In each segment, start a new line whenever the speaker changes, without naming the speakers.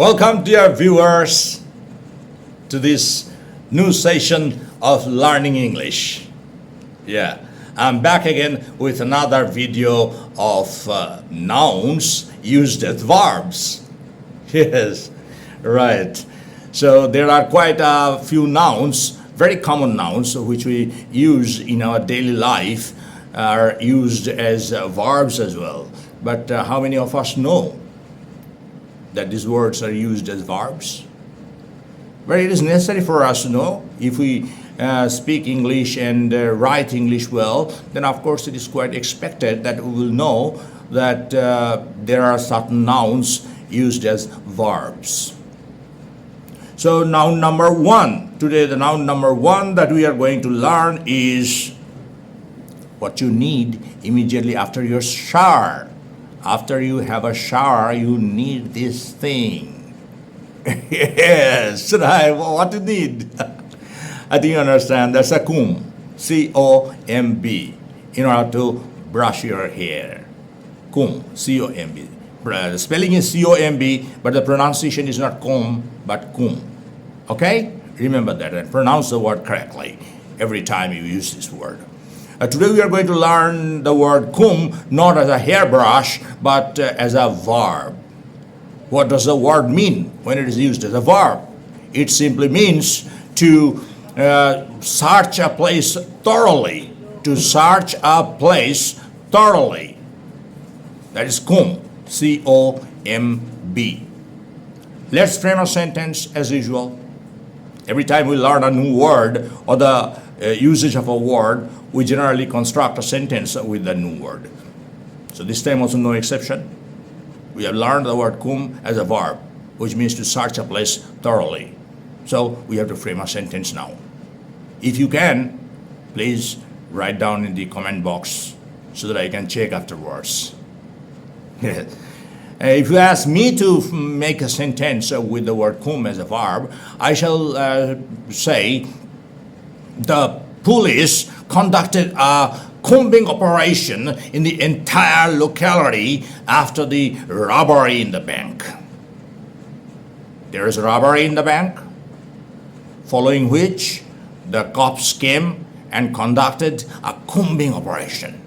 Welcome, dear viewers, to this new session of Learning English. I'm back again with another video of nouns used as verbs. Yes, right. So there are quite a few nouns, very common nouns, which we use in our daily life, are used as verbs as well. But how many of us know that these words are used as verbs? Well, it is necessary for us to know. If we speak English and write English well, then of course it is quite expected that we will know that there are certain nouns used as verbs. So noun number one. Today the noun number one that we are going to learn is what you need immediately after your shower. After you have a shower, you need this thing. Yes, right. What you need? I think you understand. That's a comb, C-O-M-B, in order to brush your hair. Comb, C-O-M-B. The spelling is C-O-M-B, but the pronunciation is not comb, but comb. Okay? Remember that and pronounce the word correctly every time you use this word. Today we are going to learn the word comb not as a hairbrush, but as a verb. What does the word mean when it is used as a verb? It simply means to search a place thoroughly. To search a place thoroughly. That is comb, C-O-M-B. Let's frame a sentence as usual. Every time we learn a new word or the usage of a word, we generally construct a sentence with the new word. So this time also no exception. We have learned the word comb as a verb, which means to search a place thoroughly. So we have to frame a sentence now. If you can, please write down in the comment box so that I can check afterwards. If you ask me to make a sentence with the word comb as a verb, I shall say the police conducted a combing operation in the entire locality after the robbery in the bank. There is a robbery in the bank, following which the cops came and conducted a combing operation.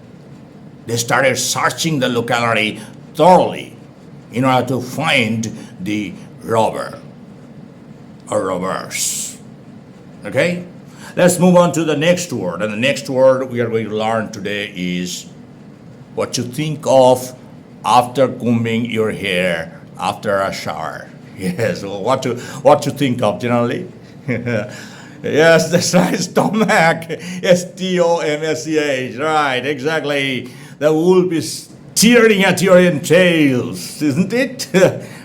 They started searching the locality thoroughly in order to find the robber or robbers. Okay? Let's move on to the next word. And the next word we are going to learn today is what you think of after combing your hair after a shower. Yes, well, what to think of generally. Yes, that's right, stomach. S-T-O-M-A-C-H. Right, exactly. The wool is tearing at your entrails, isn't it?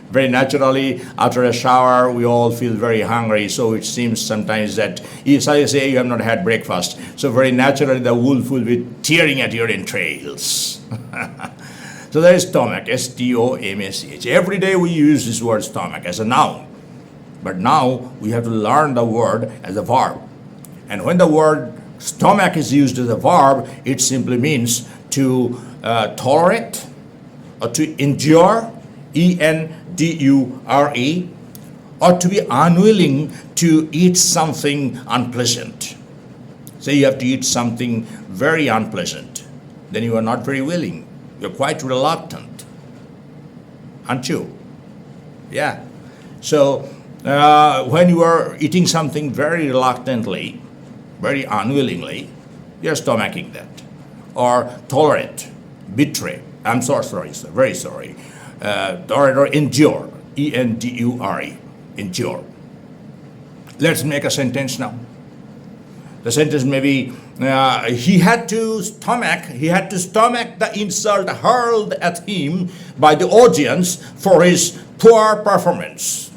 Very naturally, after a shower, we all feel very hungry. So it seems sometimes that, as I say, you have not had breakfast. So very naturally, the wolf will be tearing at your entrails. So there is stomach, S-T-O-M-A-C-H. Every day we use this word stomach as a noun. But now we have to learn the word as a verb. And when the word stomach is used as a verb, it simply means to tolerate or to endure, E-N-D-U-R-E, or to be unwilling to eat something unpleasant. Say you have to eat something very unpleasant, then you are not very willing. You're quite reluctant, aren't you? Yeah. So when you are eating something very reluctantly, very unwillingly, you're stomaching that. Or tolerate, betray. I'm sorry, very sorry. Or endure, E-N-D-U-R-E, endure. Let's make a sentence now. The sentence may be, he had to stomach the insult hurled at him by the audience for his poor performance.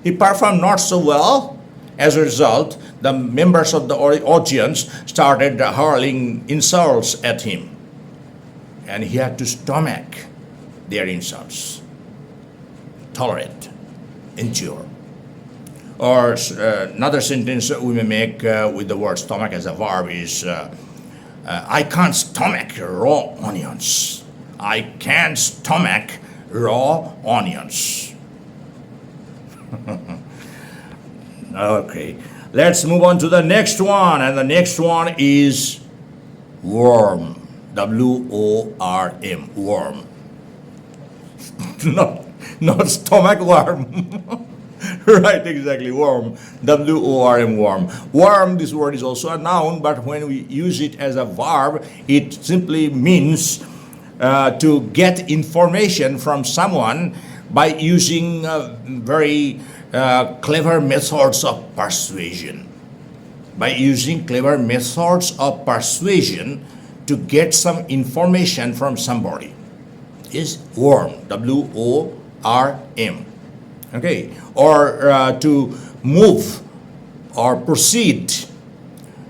He performed not so well. As a result, the members of the audience started hurling insults at him. And he had to stomach their insults. Tolerate, endure. Or another sentence we may make with the word stomach as a verb is, I can't stomach raw onions. I can't stomach raw onions. Okay, let's move on to the next one, and the next one is worm. W-O-R-M, worm. Not stomach worm. Right, exactly, worm. W-O-R-M, worm. Worm, this word is also a noun, but when we use it as a verb, it simply means to get information from someone by using very clever methods of persuasion. By using clever methods of persuasion to get some information from somebody is worm. W-O-R-M. Okay, or to move or proceed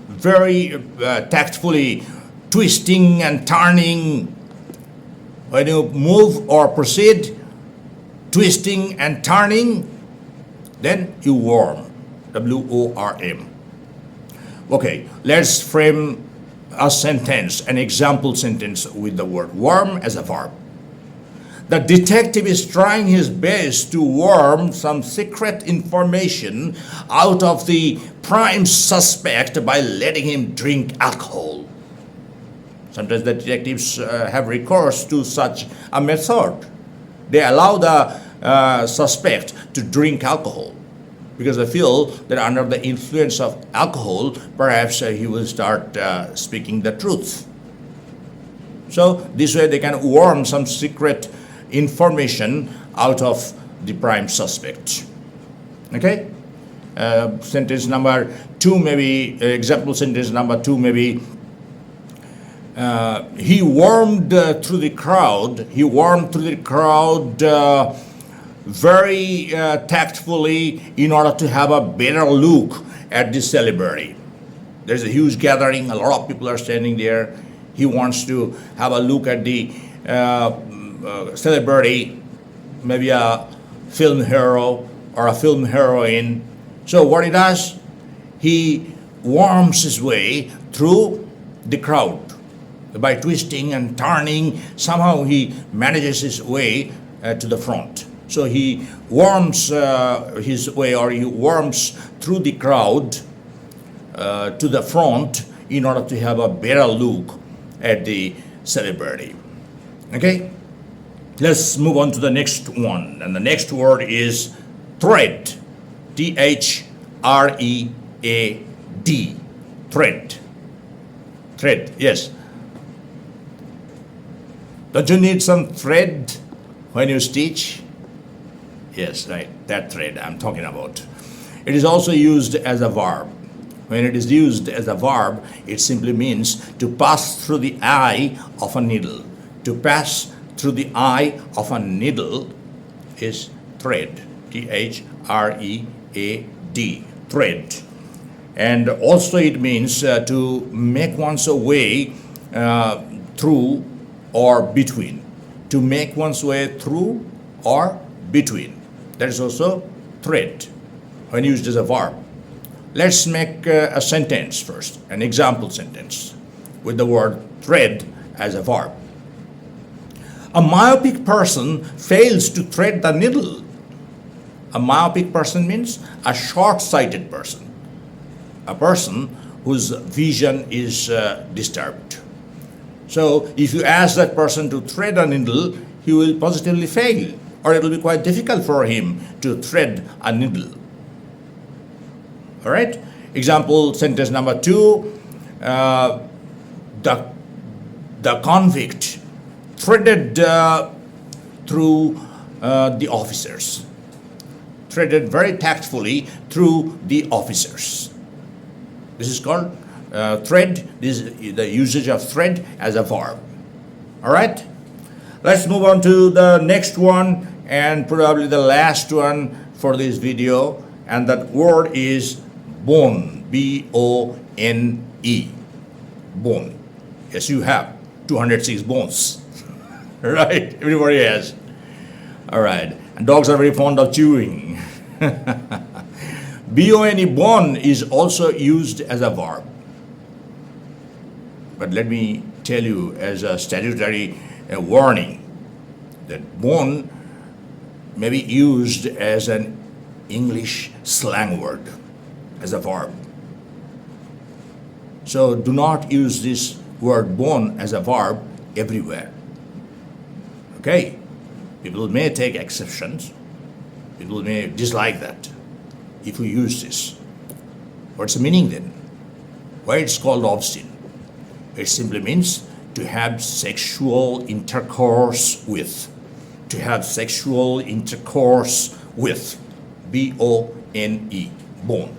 very tactfully, twisting and turning. When you move or proceed, twisting and turning, then you worm. W-O-R-M. Okay, let's frame a sentence, an example sentence with the word worm as a verb. The detective is trying his best to worm some secret information out of the prime suspect by letting him drink alcohol. Sometimes the detectives have recourse to such a method. They allow the suspect to drink alcohol because they feel that under the influence of alcohol, perhaps he will start speaking the truth. So this way they can worm some secret information out of the prime suspect. Okay? Sentence number 2 maybe, example sentence number 2 maybe, he wormed through the crowd. He wormed through the crowd very tactfully in order to have a better look at the celebrity. There's a huge gathering. A lot of people are standing there. He wants to have a look at the celebrity, maybe a film hero or a film heroine. So what he does, he worms his way through the crowd. By twisting and turning, somehow he manages his way to the front. So he worms his way, or he worms through the crowd to the front in order to have a better look at the celebrity. Okay? Let's move on to the next one. And the next word is thread. T-H-R-E-A-D. Thread. Thread, yes. Don't you need some thread when you stitch? Yes, right, that thread I'm talking about. It is also used as a verb. When it is used as a verb, it simply means to pass through the eye of a needle. To pass through the eye of a needle is thread. T-H-R-E-A-D. Thread. And also it means to make one's way through or between. To make one's way through or between. That is also thread when used as a verb. Let's make a sentence first, an example sentence with the word thread as a verb. A myopic person fails to thread the needle. A myopic person means a short-sighted person, a person whose vision is disturbed. So if you ask that person to thread a needle, he will positively fail, or it will be quite difficult for him to thread a needle. All right? Example sentence number 2, the convict threaded through the officers. Threaded very tactfully through the officers. This is called thread. This is the usage of thread as a verb. All right? Let's move on to the next one, and probably the last one for this video, and that word is bone. B-O-N-E. Bone. Yes, you have 206 bones. Right? Everybody has. All right. And dogs are very fond of chewing. B-O-N-E, bone, is also used as a verb. But let me tell you as a statutory warning that bone may be used as an English slang word as a verb. So do not use this word born as a verb everywhere. Okay? People may take exceptions. People may dislike that if you use this. What's the meaning then? Why it's called obscene? It simply means to have sexual intercourse with. To have sexual intercourse with. B-O-N-E. Bone.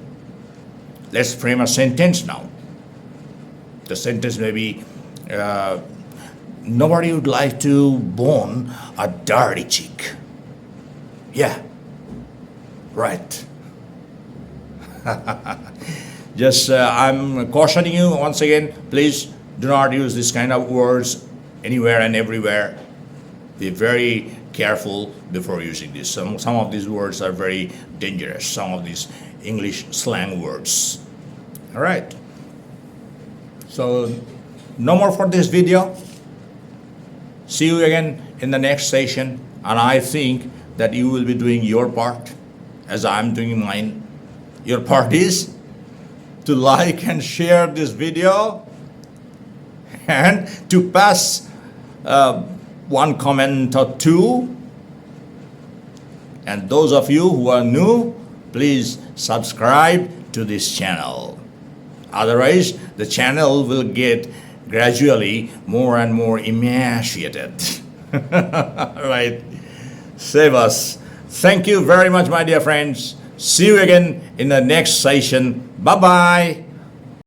Let's frame a sentence now. The sentence may be, nobody would like to bone a dirty chick. Yeah, right. Just, I'm cautioning you once again, please do not use this kind of words anywhere and everywhere. Be very careful before using this. Some of these words are very dangerous, some of these English slang words. All right. So, no more for this video. See you again in the next session. And I think that you will be doing your part as I'm doing mine. Your part is to like and share this video and to pass one comment or two. And those of you who are new, please subscribe to this channel. Otherwise, the channel will get gradually more and more emaciated. Right? Save us. Thank you very much, my dear friends. See you again in the next session. Bye-bye.